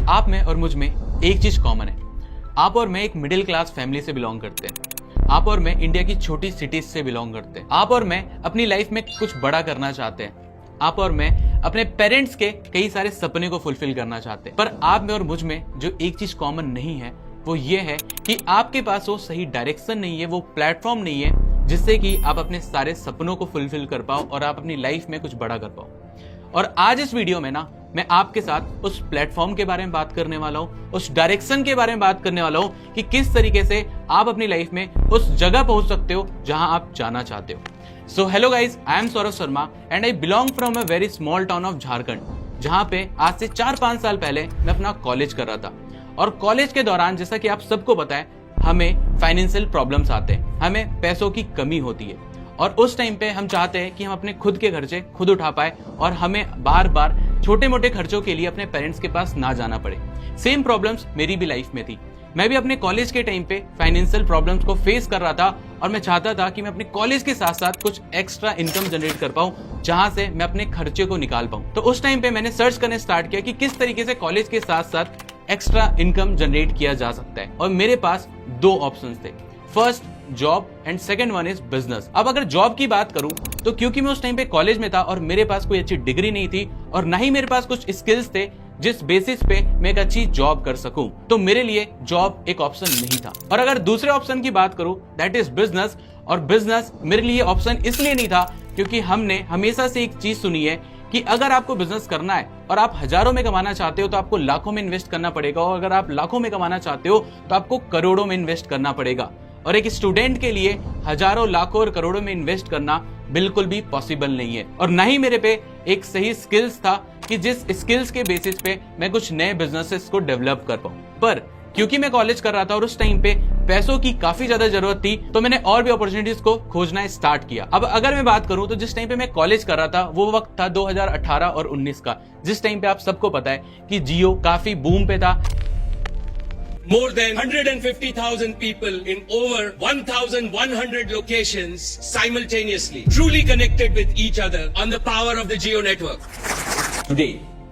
आप में और मुझ में एक चीज कॉमन है। आप और मैं एक मिडिल क्लास फैमिली से बिलोंग करते हैं। आप और मैं इंडिया की छोटी सिटीज से बिलोंग करते हैं। आप और मैं अपनी लाइफ में कुछ बड़ा करना चाहते हैं। आप और मैं अपने पेरेंट्स के कई सारे सपने को फुलफिल करना चाहते हैं। पर आप में और मुझ में जो एक चीज कॉमन नहीं है वो ये है कि आपके पास वो सही डायरेक्शन नहीं है, वो प्लेटफॉर्म नहीं है जिससे कि आप अपने सारे सपनों को फुलफिल कर पाओ और आप अपनी लाइफ में कुछ बड़ा कर पाओ। और आज इस वीडियो में ना मैं आपके साथ उस प्लेटफॉर्म के बारे में बात करने वाला हूं, उस डायरेक्शन के बारे में बात करने वाला हूं कि किस तरीके से आप अपनी लाइफ में उस जगह पहुंच सकते हो जहां आप जाना चाहते हो। So hello guys, I am Saurabh Sharma and I belong from a very small town of Jharkhand, जहां पे आज से 4-5 साल पहले मैं अपना कॉलेज कर रहा था। और कॉलेज के दौरान जैसा कि आप सबको पता है, हमें फाइनेंशियल प्रॉब्लम्स आते हैं, हमें पैसों की कमी होती है और उस टाइम पे हम चाहते हैं कि हम अपने खुद के खर्चे खुद उठा पाए और हमें बार बार छोटे मोटे खर्चों के लिए अपने पेरेंट्स के पास ना जाना पड़े। सेम प्रॉब्लम्स मेरी भी लाइफ में थी। मैं भी अपने कॉलेज के टाइम पे फाइनेंशियल प्रॉब्लम्स को फेस कर रहा था और मैं चाहता था कि मैं अपने कॉलेज के साथ साथ कुछ एक्स्ट्रा इनकम जनरेट कर पाऊं जहां से मैं अपने खर्चे को निकाल पाऊं। तो उस टाइम पे मैंने सर्च करने स्टार्ट किया कि किस तरीके से कॉलेज के साथ साथ एक्स्ट्रा इनकम जनरेट किया जा सकता है। और मेरे पास 2 ऑप्शंस थे, first job and second one is business. अब अगर जॉब की बात करूं तो क्योंकि मैं उस टाइम पे कॉलेज में था और मेरे पास कोई अच्छी डिग्री नहीं थी और ना ही मेरे पास कुछ स्किल्स थे जिस बेसिस पे मैं एक अच्छी जॉब कर सकूं, तो मेरे लिए जॉब एक ऑप्शन नहीं था। और अगर दूसरे ऑप्शन की बात करूं दैट इज बिजनेस, और बिजनेस मेरे लिए ऑप्शन इसलिए नहीं था क्योंकि हमने हमेशा से एक चीज सुनी है कि अगर आपको बिजनेस करना है और आप हजारों में कमाना चाहते हो तो आपको लाखों में इन्वेस्ट करना पड़ेगा, और अगर आप लाखों में कमाना चाहते हो तो आपको करोड़ों में इन्वेस्ट करना पड़ेगा। और एक स्टूडेंट के लिए हजारों, लाखों और करोड़ों में इन्वेस्ट करना बिल्कुल भी पॉसिबल नहीं है। और ना ही मेरे पे एक सही स्किल्स था कि जिस स्किल्स के बेसिस पे मैं कुछ नए बिजनेसेस को डेवलप कर पाऊं। पर क्योंकि मैं कॉलेज कर रहा था और उस टाइम पे पैसों की काफी ज्यादा जरूरत थी, तो मैंने और भी अपॉर्चुनिटीज को खोजना स्टार्ट किया। अब अगर मैं बात करूं तो जिस टाइम पे मैं कॉलेज कर रहा था वो वक्त था 2018 और 19 का, जिस टाइम पे आप सबको पता है कि जियो काफी बूम पे था। More than 150,000 people in over 1,100 locations simultaneously, truly connected with each other on the power of the Jio network. Today,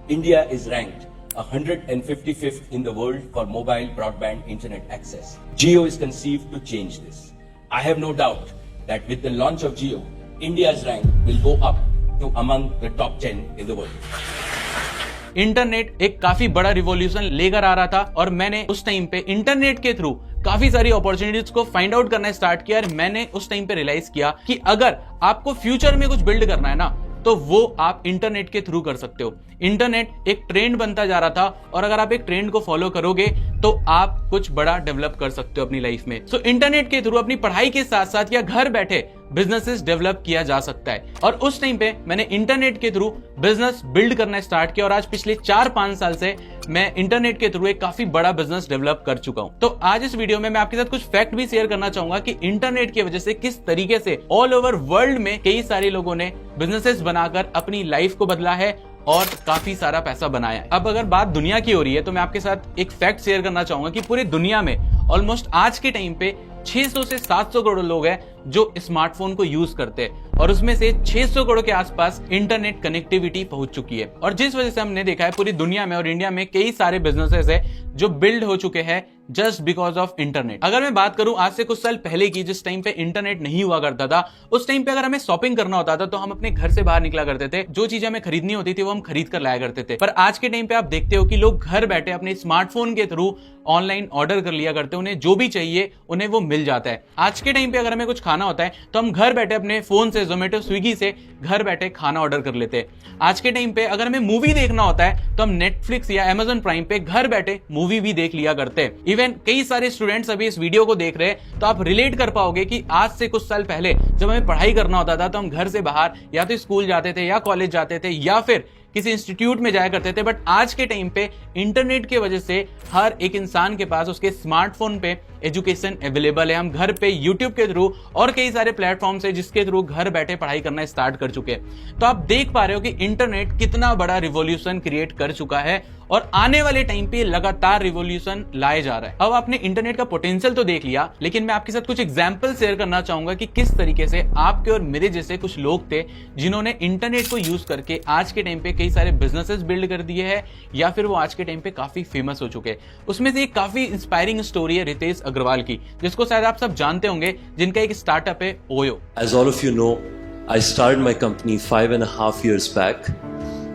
India is ranked 155th in the world for mobile broadband internet access. Jio is conceived to change this. I have no doubt that with the launch of Jio, India's rank will go up to among the top 10 in the world. Internet एक काफी बड़ा revolution लेकर आ रहा था और मैंने उस time पे इंटरनेट के थ्रू काफी सारी अपॉर्चुनिटीज को फाइंड आउट करना स्टार्ट किया। और मैंने उस टाइम पे रियलाइज किया कि अगर आपको फ्यूचर में कुछ बिल्ड करना है ना तो वो आप इंटरनेट के थ्रू कर सकते हो। इंटरनेट एक ट्रेंड बनता जा रहा था और अगर आप एक ट्रेंड को फॉलो करोगे तो आप कुछ बड़ा डेवलप कर सकते हो अपनी लाइफ में। सो इंटरनेट के थ्रू अपनी पढ़ाई के साथ साथ या घर बैठे बिजनेसेस डेवलप किया जा सकता है। और उस टाइम पे मैंने इंटरनेट के थ्रू बिजनेस बिल्ड करना स्टार्ट किया और आज पिछले 4-5 साल से मैं इंटरनेट के थ्रू एक काफी बड़ा बिजनेस डेवलप कर चुका हूं। तो आज इस वीडियो में मैं आपके साथ कुछ फैक्ट भी शेयर करना चाहूंगा कि इंटरनेट की वजह से किस तरीके से ऑल ओवर वर्ल्ड में कई सारे लोगों ने बिजनेसेस बनाकर अपनी लाइफ को बदला है और काफी सारा पैसा बनाया है। अब अगर बात दुनिया की हो रही है तो मैं आपके साथ एक फैक्ट शेयर करना चाहूंगा कि पूरी दुनिया में ऑलमोस्ट आज के टाइम पे 600 से 700 करोड़ लोग हैं जो स्मार्टफोन को यूज करते हैं और उसमें से 600 करोड़ के आसपास इंटरनेट कनेक्टिविटी पहुंच चुकी है। और जिस वजह से हमने देखा है पूरी दुनिया में और इंडिया में कई सारे बिजनेसेस है जो बिल्ड हो चुके हैं जस्ट बिकॉज ऑफ इंटरनेट। अगर मैं बात करूं आज से कुछ साल पहले की, जिस टाइम पे इंटरनेट नहीं हुआ करता था, उस टाइम पे अगर हमें शॉपिंग करना होता था तो हम अपने घर से बाहर निकला करते थे, जो चीजें हमें खरीदनी होती थी वो हम खरीद कर लाया करते थे। पर आज के टाइम पे आप देखते हो कि लोग घर बैठे अपने स्मार्टफोन के थ्रू ऑनलाइन ऑर्डर कर लिया करते हैं, उन्हें जो भी चाहिए उन्हें वो मिल जाता है। आज के टाइम पे अगर हमें कुछ खाना होता है तो हम घर बैठे अपने फोन से, जोमेटो, स्विगी से घर बैठे खाना ऑर्डर कर लेते हैं। आज के टाइम पे अगर हमें मूवी देखना होता है तो हम नेटफ्लिक्स या अमेजन प्राइम पे घर बैठे मूवी भी देख लिया करते हैं। इवन कई सारे स्टूडेंट्स अभी इस वीडियो को देख रहे हैं तो आप रिलेट कर पाओगे कि आज से कुछ साल पहले जब हमें पढ़ाई करना होता था तो हम घर से बाहर या तो स्कूल जाते थे या कॉलेज जाते थे या फिर किसी इंस्टीट्यूट में जाया करते थे। बट आज के टाइम पे इंटरनेट की वजह से हर एक इंसान के पास उसके स्मार्टफोन पे एजुकेशन अवेलेबल है। हम घर पे यूट्यूब के थ्रू और कई सारे प्लेटफॉर्म्स है जिसके थ्रू घर बैठे पढ़ाई करना स्टार्ट कर चुके हैं। तो आप देख पा रहे हो कि इंटरनेट कितना बड़ा रिवॉल्यूशन क्रिएट कर चुका है और आने वाले टाइम पे लगातार रिवॉल्यूशन लाए जा रहा है। अब आपने इंटरनेट का पोटेंशियल तो देख लिया, लेकिन मैं आपके साथ कुछ एग्जांपल शेयर करना चाहूंगा कि किस तरीके से आपके और मेरे जैसे कुछ लोग थे जिन्होंने इंटरनेट को यूज करके आज के टाइम पे कई सारे बिजनेसेस बिल्ड कर दिए हैं, या फिर वो आज के टाइम पे काफी फेमस हो चुके हैं। उसमें से एक काफी इंस्पायरिंग स्टोरी है रितेश अग्रवाल की, जिसको शायद आप सब जानते होंगे, जिनका एक स्टार्टअप है OYO. As all of you know, I started my company 5.5 years back.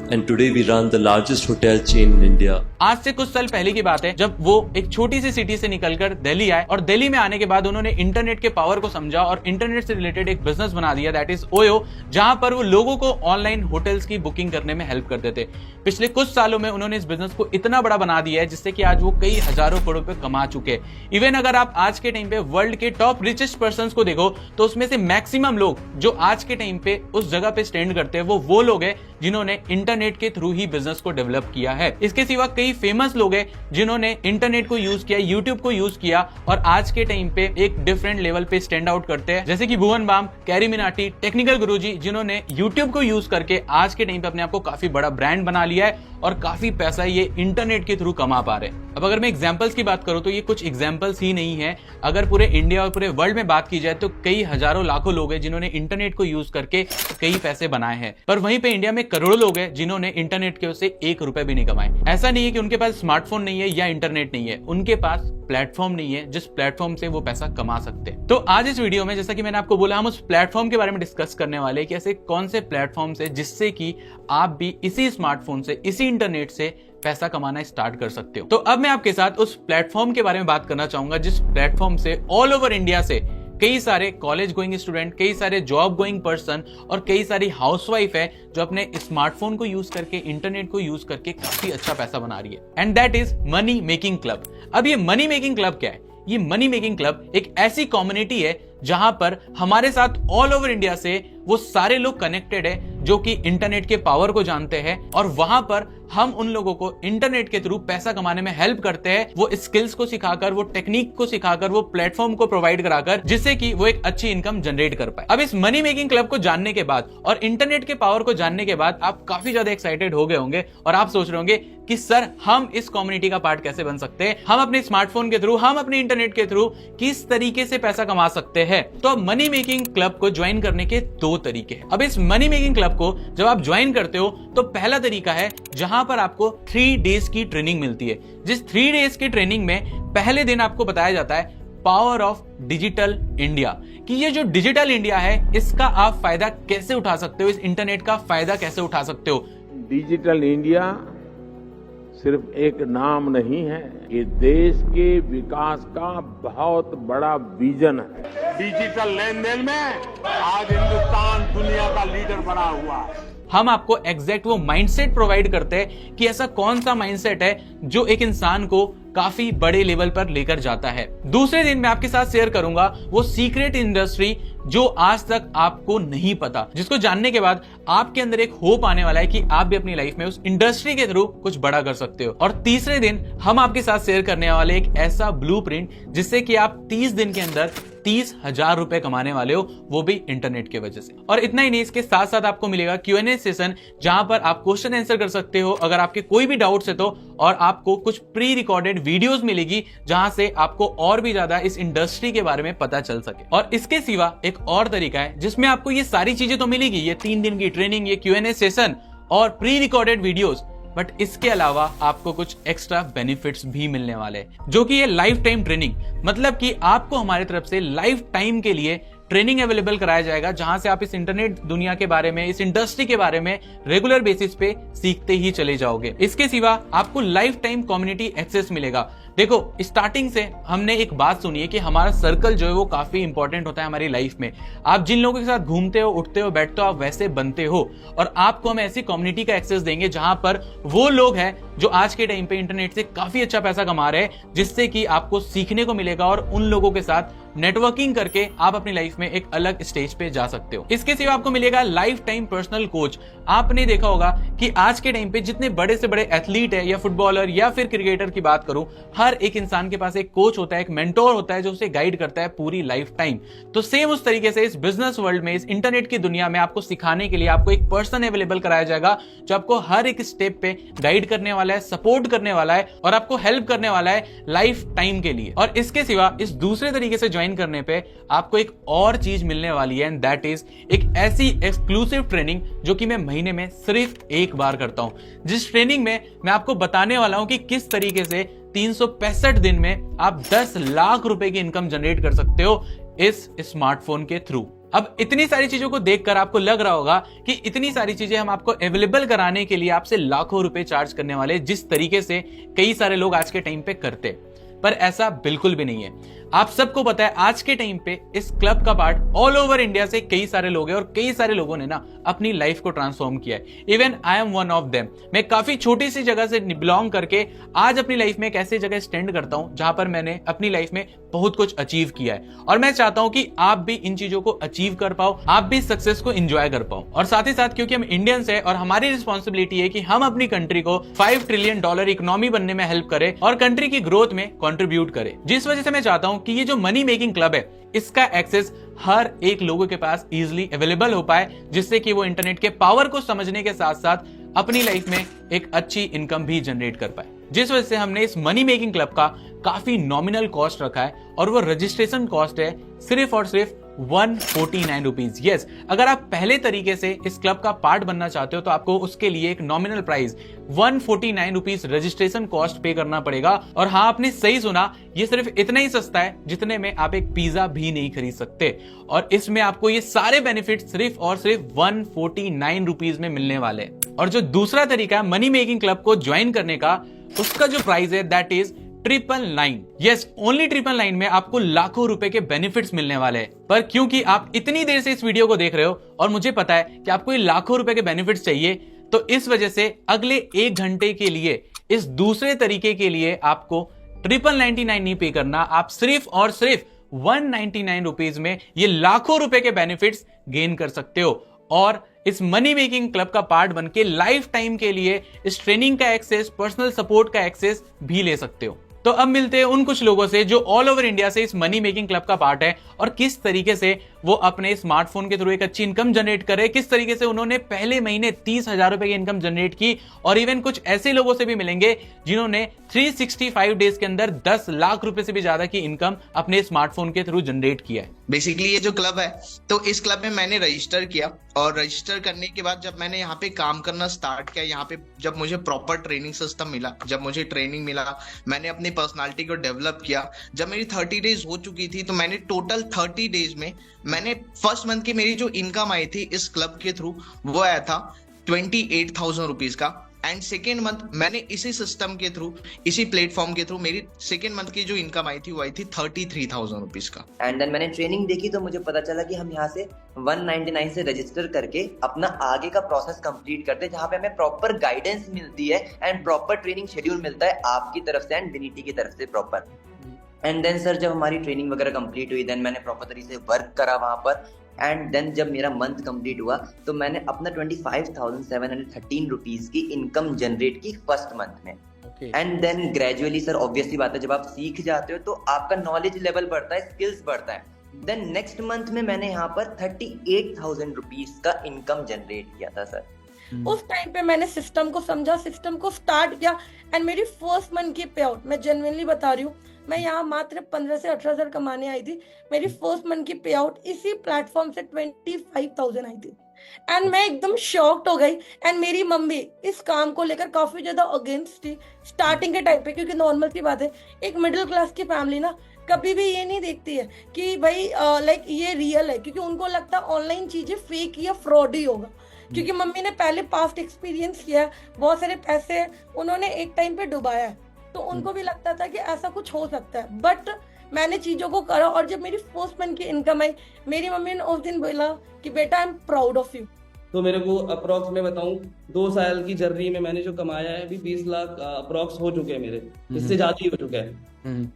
And today we run the largest hotel chain in India. आज से कुछ साल पहले की बात है जब वो एक छोटी सी सिटी से निकलकर दिल्ली आए, और दिल्ली में आने के बाद उन्होंने इंटरनेट के पावर को समझा और इंटरनेट से रिलेटेड एक बिजनेस बना दिया, दैट इज ओयो, जहां पर वो लोगों को ऑनलाइन होटल्स की बुकिंग करने में हेल्प करते थे। पिछले कुछ सालों में उन्होंने इस बिजनेस को इतना बड़ा बना दिया है जिससे कि आज वो कई हजारों करोड़ रुपए कमा चुके हैं। इवन अगर आप आज के टाइम पे वर्ल्ड के टॉप रिचेस्ट पर्सन को देखो तो उसमें से मैक्सिमम लोग जो आज के टाइम पे उस जगह पे स्टैंड करते हैं वो लोग हैं जिन्होंने इंटरनेट के थ्रू ही बिजनेस को डेवलप किया है। इसके सिवा कई फेमस लोग हैं जिन्होंने इंटरनेट को यूज किया, यूट्यूब को यूज किया और आज के टाइम पे एक डिफरेंट लेवल पे स्टैंड आउट करते हैं, जैसे कि भुवन बाम, कैरी मिनाटी, टेक्निकल गुरुजी, जिन्होंने यूट्यूब को यूज करके आज के टाइम पे अपने आप को काफी बड़ा ब्रांड बना लिया है और काफी पैसा ये इंटरनेट के थ्रू कमा पा रहे हैं। अब अगर मैं एग्जांपल्स की बात करूं तो ये कुछ एग्जांपल्स ही नहीं है, अगर पूरे इंडिया और पूरे वर्ल्ड में बात की जाए तो कई हजारों लाखों लोग हैं जिन्होंने इंटरनेट को यूज करके कई पैसे बनाए हैं। पर वहीं पे इंडिया में करोड़ों लोग हैं जिन्होंने इंटरनेट के से 1 रुपए भी नहीं कमाए। ऐसा नहीं है कि उनके पास स्मार्टफोन नहीं है या इंटरनेट नहीं है, उनके पास प्लेटफॉर्म नहीं है जिस प्लेटफॉर्म से वो पैसा कमा सकते हैं। तो आज इस वीडियो में, जैसा कि मैंने आपको बोला, हम उस प्लेटफॉर्म के बारे में डिस्कस करने वाले हैं कि ऐसे कौन से प्लेटफॉर्म से जिससे कि आप भी इसी स्मार्टफोन से, इसी इंटरनेट से पैसा कमाना स्टार्ट कर सकते हो। तो अब मैं आपके साथ उस प्लेटफॉर्म के बारे में बात करना चाहूंगा जिस प्लेटफॉर्म से ऑल ओवर इंडिया से कई सारे कॉलेज गोइंग स्टूडेंट, कई सारे जॉब गोइंग पर्सन और कई सारी हाउसवाइफ है जो अपने स्मार्टफोन को यूज करके, इंटरनेट को यूज करके काफी अच्छा पैसा बना रही है। And that is money making club. अब ये मनी मेकिंग क्लब क्या है? ये मनी मेकिंग क्लब एक ऐसी कम्युनिटी है जहां पर हमारे साथ ऑल ओवर इंडिया से वो सारे लोग कनेक्टेड है जो कि इंटरनेट के पावर को जानते हैं, और वहां पर हम उन लोगों को इंटरनेट के थ्रू पैसा कमाने में हेल्प करते हैं, वो स्किल्स को सिखाकर, वो टेक्निक को सिखाकर, वो प्लेटफॉर्म को प्रोवाइड कराकर, जिससे कि वो एक अच्छी इनकम जनरेट कर पाए। अब इस मनी मेकिंग क्लब को जानने के बाद और इंटरनेट के पावर को जानने के बाद आप काफी ज्यादा एक्साइटेड हो गए होंगे और आप सोच रहे होंगे कि सर हम इस कम्युनिटी का पार्ट कैसे बन सकते हैं, हम अपने स्मार्टफोन के थ्रू, हम अपने इंटरनेट के थ्रू किस तरीके से पैसा कमा सकते हैं। तो अब मनी मेकिंग क्लब को ज्वाइन करने के 2 तरीके हैं। अब इस मनी मेकिंग क्लब को जब आप ज्वाइन करते हो तो पहला तरीका है जहां पर आपको 3 डेज की ट्रेनिंग मिलती है। जिस 3 डेज की ट्रेनिंग में पहले दिन आपको बताया जाता है पावर ऑफ डिजिटल इंडिया, कि ये जो डिजिटल इंडिया है इसका आप फायदा कैसे उठा सकते हो, इस इंटरनेट का फायदा कैसे उठा सकते हो। डिजिटल इंडिया सिर्फ एक नाम नहीं है, ये देश के विकास का बहुत बड़ा विजन है। डिजिटल लेन देन में आज हिंदुस्तान दुनिया का लीडर बना हुआ है। हम आपको एग्जैक्ट वो माइंडसेट प्रोवाइड करते हैं कि ऐसा कौन सा माइंडसेट है जो एक इंसान को काफी बड़े लेवल पर लेकर जाता है। दूसरे दिन मैं आपके साथ शेयर करूंगा वो सीक्रेट इंडस्ट्री जो आज तक आपको नहीं पता, जिसको जानने के बाद आपके अंदर एक होप आने वाला है कि आप भी अपनी लाइफ में उस इंडस्ट्री के थ्रू कुछ बड़ा कर सकते हो। और तीसरे दिन हम आपके साथ शेयर करने वाले एक ऐसा ब्लूप्रिंट जिससे कि आप 30 दिन के अंदर 30,000 रुपए कमाने वाले हो, वो भी इंटरनेट की वजह से। और इतना ही नहीं, इसके साथ साथ आपको मिलेगा Q&A सेशन जहां पर आप क्वेश्चन आंसर कर सकते हो अगर आपके कोई भी डाउट्स है तो, और आपको कुछ प्री रिकॉर्डेड वीडियोस मिलेगी जहां से आपको और भी ज्यादा इस इंडस्ट्री के बारे में पता चल सके। और इसके सिवा एक और तरीका है जिसमें आपको ये सारी चीजें तो मिलेगी, ये 3 दिन की ट्रेनिंग, ये Q&A सेशन और प्री रिकॉर्डेड वीडियोस, बट इसके अलावा आपको कुछ एक्स्ट्रा बेनिफिट्स भी मिलने वाले हैं, जो कि ये लाइफ टाइम ट्रेनिंग, मतलब कि आपको हमारी तरफ से लाइफ टाइम के लिए ट्रेनिंग अवेलेबल कराया जाएगा जहां से आप इस इंटरनेट दुनिया के बारे में, इस इंडस्ट्री के बारे में रेगुलर बेसिस पे सीखते ही चले जाओगे। इसके सिवा आपको लाइफ टाइम कम्युनिटी एक्सेस मिलेगा। देखो, स्टार्टिंग से हमने एक बात सुनी है कि हमारा सर्कल जो है वो काफी इंपॉर्टेंट होता है हमारी लाइफ में। आप जिन लोगों के साथ घूमते हो, उठते हो, बैठते हो, आप वैसे बनते हो, और आपको हम ऐसी कम्युनिटी का एक्सेस देंगे जहां पर वो लोग हैं जो आज के टाइम पे इंटरनेट से काफी अच्छा पैसा कमा रहे हैं, जिससे कि आपको सीखने को मिलेगा और उन लोगों के साथ नेटवर्किंग करके आप अपनी लाइफ में एक अलग स्टेज पे जा सकते हो। इसके सिवा आपको मिलेगा लाइफ टाइम पर्सनल कोच। आपने देखा होगा कि आज के टाइम पे जितने बड़े से बड़े एथलीट है या फुटबॉलर या फिर क्रिकेटर की बात करूं, हर एक इंसान के पास एक कोच होता है, एक मेंटोर होता है जो उसे गाइड करता है पूरी लाइफ टाइम। तो सेम उस तरीके से इस बिजनेस वर्ल्ड में, इस इंटरनेट की दुनिया में आपको सिखाने के लिए आपको एक पर्सन अवेलेबल कराया जाएगा जो आपको हर एक स्टेप पे गाइड करने वाला है, सपोर्ट करने वाला है और आपको हेल्प करने वाला है लाइफ टाइम के लिए। और इसके सिवा इस दूसरे तरीके से ज्वाइन करने पे आपको एक और चीज मिलने वाली है, एंड दैट इज एक ऐसी एक्सक्लूसिव ट्रेनिंग जो कि मैं महीने में सिर्फ एक बार करता हूं, जिस ट्रेनिंग में मैं आपको बताने वाला हूं कि किस तरीके से 365 दिन में आप 10 लाख रुपए की इनकम जनरेट कर सकते हो इस स्मार्टफोन के थ्रू। अब इतनी सारी चीजों को देखकर आपको लग रहा होगा कि इतनी सारी चीजें हम आपको अवेलेबल कराने के लिए आपसे लाखों रुपए चार्ज करने वाले, जिस तरीके से कई सारे लोग आज के टाइम पे करते, पर ऐसा बिल्कुल भी नहीं है। आप सबको पता है आज के टाइम पे इस क्लब का पार्ट ऑल ओवर इंडिया से कई सारे लोग हैं और कई सारे लोगों ने ना अपनी लाइफ को ट्रांसफॉर्म किया है। Even I am one of them. मैं काफी छोटी सी जगह से बिलोंग करके आज अपनी लाइफ में एक ऐसी जगह स्टैंड करता हूं जहां पर मैंने अपनी लाइफ में बहुत कुछ अचीव किया है, और मैं चाहता हूं कि आप भी इन चीजों को अचीव कर पाओ, आप भी सक्सेस को एंजॉय कर पाओ। और साथ ही साथ क्योंकि हम इंडियंस हैं और हमारी रिस्पॉन्सिबिलिटी है कि हम अपनी कंट्री को $5 ट्रिलियन इकोनॉमी बनने में हेल्प करें और कंट्री की ग्रोथ में कंट्रीब्यूट करें, जिस वजह से मैं चाहता हूं कि ये जो मनी मेकिंग क्लब है इसका एक्सेस हर एक लोगों के पास इजीली अवेलेबल हो पाए, जिससे कि वो इंटरनेट के पावर को समझने के साथ साथ अपनी लाइफ में एक अच्छी इनकम भी जनरेट कर पाए। जिस वजह से हमने इस मनी मेकिंग क्लब का काफी नॉमिनल कॉस्ट रखा है और वो रजिस्ट्रेशन कॉस्ट है सिर्फ और सिर्फ 149 रुपीज। यस, अगर आप पहले तरीके से इस क्लब का पार्ट बनना चाहते हो तो आपको उसके लिए एक nominal price 149 rupees registration cost पे करना पड़ेगा। और हाँ, आपने सही सुना, ये सिर्फ इतना ही सस्ता है जितने में आप एक पिज्जा भी नहीं खरीद सकते, और इसमें आपको ये सारे बेनिफिट सिर्फ और सिर्फ 149 रुपीज में मिलने वाले। और जो दूसरा तरीका है मनी मेकिंग क्लब को ज्वाइन करने का, उसका जो प्राइस है दैट इज 999। यस, ओनली 999 में आपको लाखों रुपए के बेनिफिट्स मिलने वाले हैं। पर क्योंकि आप इतनी देर से इस वीडियो को देख रहे हो और मुझे पता है कि आपको ये लाखों रुपए के बेनिफिट्स चाहिए, तो इस वजह से अगले 1 घंटे के लिए इस दूसरे तरीके के लिए आपको 999 नहीं पे करना, आप सिर्फ और सिर्फ 199 रुपीज में ये लाखों रुपए के बेनिफिट्स गेन कर सकते हो और इस मनी मेकिंग क्लब का पार्ट बन के लाइफ टाइम के लिए इस ट्रेनिंग का एक्सेस, पर्सनल सपोर्ट का एक्सेस भी ले सकते हो। तो अब मिलते हैं उन कुछ लोगों से जो ऑल ओवर इंडिया से इस मनी मेकिंग क्लब का पार्ट है और किस तरीके से वो अपने स्मार्टफोन के थ्रू एक अच्छी इनकम जनरेट करे, किस तरीके से उन्होंने पहले महीने 30,000 रुपए की इनकम जनरेट की। और इवन कुछ ऐसे लोगों से भी मिलेंगे जिन्होंने 365 डेज के अंदर 10 लाख रुपए से भी ज्यादा की इनकम अपने स्मार्टफोन के थ्रू जनरेट किया है। बेसिकली ये जो क्लब है, तो इस क्लब में मैंने रजिस्टर किया और रजिस्टर करने के बाद जब मैंने यहाँ पे काम करना स्टार्ट किया, यहाँ पे जब मुझे प्रॉपर ट्रेनिंग सिस्टम मिला, जब मुझे ट्रेनिंग मिला, मैंने अपनी पर्सनालिटी को डेवलप किया। जब मेरी 30 डेज हो चुकी थी तो मैंने टोटल 30 डेज में मैंने फर्स्ट मंथ की मेरी जो इनकम आई थी इस क्लब के थ्रू वो आया था 28,000 रुपीज का। एंड सेकेंड मंथ मैंने इसी सिस्टम के थ्रू, इसी प्लेटफॉर्म के थ्रू मेरी सेकेंड मंथ की जो इनकम आई थी वो आई थी 33,000 रुपीज का। एंड देन मैंने ट्रेनिंग देखी तो मुझे पता चला कि हम यहाँ से 199 से रजिस्टर करके अपना आगे का प्रोसेस कंप्लीट करते हैं, जहाँ पे हमें प्रॉपर गाइडेंस मिलती है एंड प्रॉपर ट्रेनिंग शेड्यूल मिलता है आपकी तरफ से एंड विनिटी की तरफ से प्रॉपर। एंड देन सर जब हमारी ट्रेनिंग वगैरह कंप्लीट हुई, देन मैंने प्रॉपर तरीके से वर्क करा वहाँ पर। एंड देन जब मेरा मंथ कंप्लीट हुआ तो मैंने अपना 25,713 रुपीज की इनकम जनरेट की फर्स्ट मंथ में। And then gradually sir obviously बात है, जब आप सीख जाते हो तो आपका नॉलेज लेवल बढ़ता है, स्किल्स बढ़ता है। देन नेक्स्ट मंथ में मैंने यहाँ पर 38,000 रुपीज का इनकम जनरेट किया था सर। उस टाइम पे मैंने सिस्टम को समझा, सिस्टम को स्टार्ट किया एंड मेरी फर्स्ट मंथ की पे आउट, मैं जेन्युइनली बता रही हूँ, मैं यहाँ मात्र 15 से 18,000 कमाने आई थी, मेरी फर्स्ट मंथ की पे आउट इसी प्लेटफॉर्म से 25,000 आई थी। एंड मैं एकदम शॉक्ड हो गई। एंड मेरी मम्मी इस काम को लेकर काफी ज्यादा अगेंस्ट थी स्टार्टिंग के टाइम पे, क्योंकि नॉर्मल सी बात है, एक मिडिल क्लास की फैमिली ना कभी भी ये नहीं देखती है कि भाई लाइक ये रियल है, क्योंकि उनको लगता है ऑनलाइन चीजें फेक या फ्रॉड ही होगा। क्योंकि मम्मी ने पहले पास्ट एक्सपीरियंस किया है, बहुत सारे पैसे उन्होंने एक टाइम पे डुबाया है, तो उनको भी लगता था कि ऐसा कुछ हो सकता है। बट मैंने चीजों को करा और जब मेरी फर्स्ट मंथ की इनकम आई, मेरी मम्मी ने उस दिन बोला कि बेटा I am proud of you. तो मेरे को अप्रॉक्स में बताऊं 2 साल की जर्नी में मैंने जो कमाया है अभी 20 लाख अप्रॉक्स हो चुके हैं मेरे, इससे ज्यादा ही हो चुका है।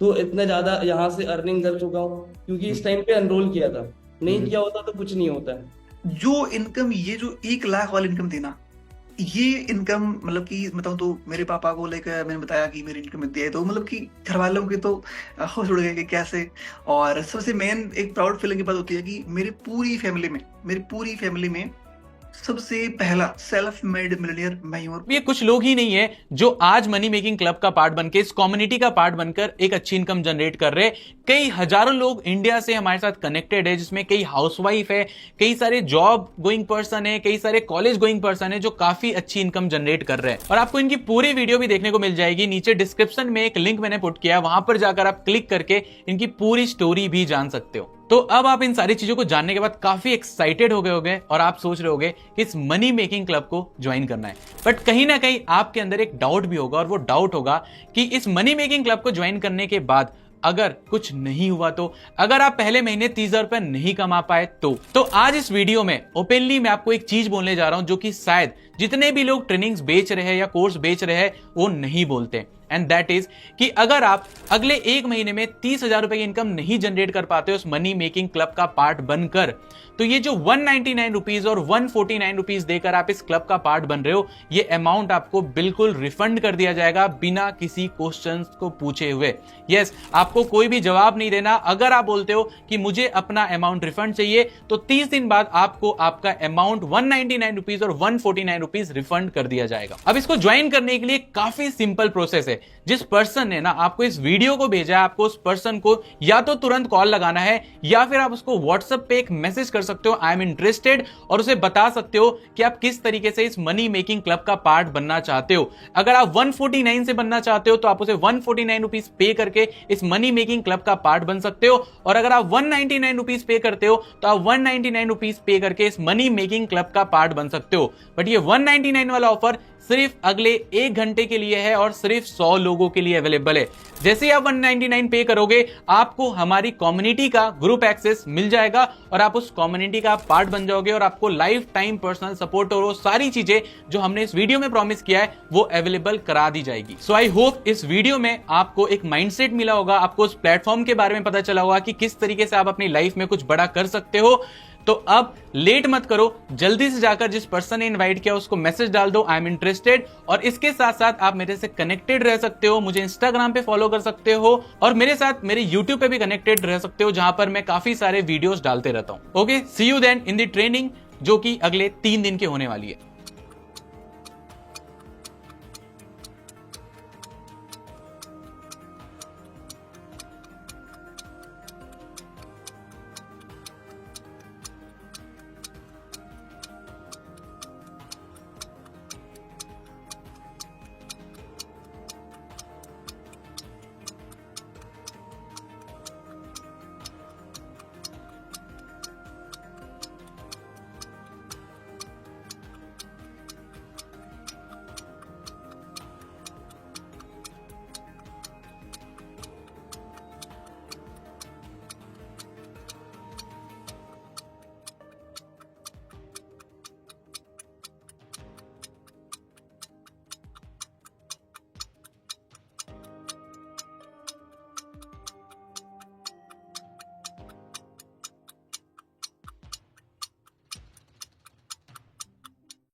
तो इतना ज्यादा यहाँ से अर्निंग कर चुका हूँ क्योंकि इस टाइम पे एनरोल किया था, नहीं किया होता तो कुछ नहीं होता है। जो इनकम, ये जो 1 लाख वाली इनकम थी ना, ये इनकम मतलब कि बताऊं तो मेरे पापा को लेकर मैंने बताया कि मेरी इनकम इतनी है, तो मतलब कि घर वालों के तो होश उड़ गए कि कैसे। और सबसे मेन एक प्राउड फीलिंग की बात होती है कि मेरी पूरी फैमिली में सबसे पहला सेल्फ मेड मिलियनियर मैं ही हूं। ये कुछ लोग ही नहीं है जो आज मनी मेकिंग क्लब का पार्ट बनकर, इस कम्युनिटी का पार्ट बनकर एक अच्छी इनकम जनरेट कर रहे। कई हजारों लोग इंडिया से हमारे साथ कनेक्टेड है, जिसमें कई हाउसवाइफ है, कई सारे जॉब गोइंग पर्सन है, कई सारे कॉलेज गोइंग पर्सन है जो काफी अच्छी इनकम जनरेट कर रहे हैं। और आपको इनकी पूरी वीडियो भी देखने को मिल जाएगी। नीचे डिस्क्रिप्शन में एक लिंक मैंने पुट किया, वहां पर जाकर आप क्लिक करके इनकी पूरी स्टोरी भी जान सकते हो। तो अब आप इन सारी चीजों को जानने के बाद काफी एक्साइटेड हो गए होंगे और आप सोच रहे होंगे कि इस मनी मेकिंग क्लब को ज्वाइन करना है। बट कहीं ना कहीं आपके अंदर एक डाउट भी होगा, और वो डाउट होगा कि इस मनी मेकिंग क्लब को ज्वाइन करने के बाद अगर कुछ नहीं हुआ तो, अगर आप पहले महीने 30,000 रुपए नहीं कमा पाए तो आज इस वीडियो में ओपनली मैं आपको एक चीज बोलने जा रहा हूं जो कि शायद जितने भी लोग ट्रेनिंग्स बेच रहे हैं या कोर्स बेच रहे हैं वो नहीं बोलते। एंड दैट इज कि अगर आप अगले 1 महीने में 30,000 रुपए की इनकम नहीं जनरेट कर पाते हो उस मनी मेकिंग क्लब का पार्ट बनकर, तो ये जो 199 रुपीज और 149 रुपीज देकर आप इस क्लब का पार्ट बन रहे हो, ये अमाउंट आपको बिल्कुल रिफंड कर दिया जाएगा बिना किसी क्वेश्चंस को पूछे हुए। यस, आपको कोई भी जवाब नहीं देना। अगर आप बोलते हो कि मुझे अपना अमाउंट रिफंड चाहिए तो 30 दिन बाद आपको आपका अमाउंट 199 रुपीज और 149 रुपीज रिफंड कर दिया जाएगा। अब इसको ज्वाइन करने के लिए काफी सिंपल प्रोसेस है। जिस पर्सन ने ना आपको इस वीडियो को भेजा है, आपको उस पर्सन को या तो तुरंत कॉल लगाना है या फिर आप उसको व्हाट्सएप पे एक मैसेज कर सकते हो, आई एम इंटरेस्टेड, और उसे बता सकते हो कि आप किस तरीके से इस मनी मेकिंग क्लब का पार्ट बनना चाहते हो। अगर आप 149 से बनना चाहते हो तो आप उसे 149 रुपीज पे करके इस मनी मेकिंग क्लब का पार्ट बन सकते हो, और अगर आप 199 रुपीज पे करते हो तो आप 199 रुपीज पे करके इस मनी मेकिंग क्लब का पार्ट बन सकते हो। बट ये 199 वाला ऑफर सिर्फ अगले 1 घंटे के लिए है और सिर्फ 100 लोगों के लिए अवेलेबल है। जैसे ही आप 199 पे करोगे आपको हमारी कम्युनिटी का ग्रुप एक्सेस मिल जाएगा और आप उस कम्युनिटी का पार्ट बन जाओगे, और आपको लाइफ टाइम पर्सनल सपोर्ट और वो सारी चीजें जो हमने इस वीडियो में प्रॉमिस किया है वो अवेलेबल करा दी जाएगी। सो आई होप इस वीडियो में आपको एक माइंडसेट मिला होगा, आपको उस प्लेटफॉर्म के बारे में पता चला होगा कि किस तरीके से आप अपनी लाइफ में कुछ बड़ा कर सकते हो। तो अब लेट मत करो, जल्दी से जाकर जिस पर्सन ने इनवाइट किया उसको मैसेज डाल दो, आई एम इंटरेस्टेड। और इसके साथ साथ आप मेरे से कनेक्टेड रह सकते हो, मुझे इंस्टाग्राम पे फॉलो कर सकते हो और मेरे साथ मेरे यूट्यूब पे भी कनेक्टेड रह सकते हो, जहां पर मैं काफी सारे वीडियोस डालते रहता हूं। Okay, see you then in the training जो कि अगले 3 दिन की होने वाली है।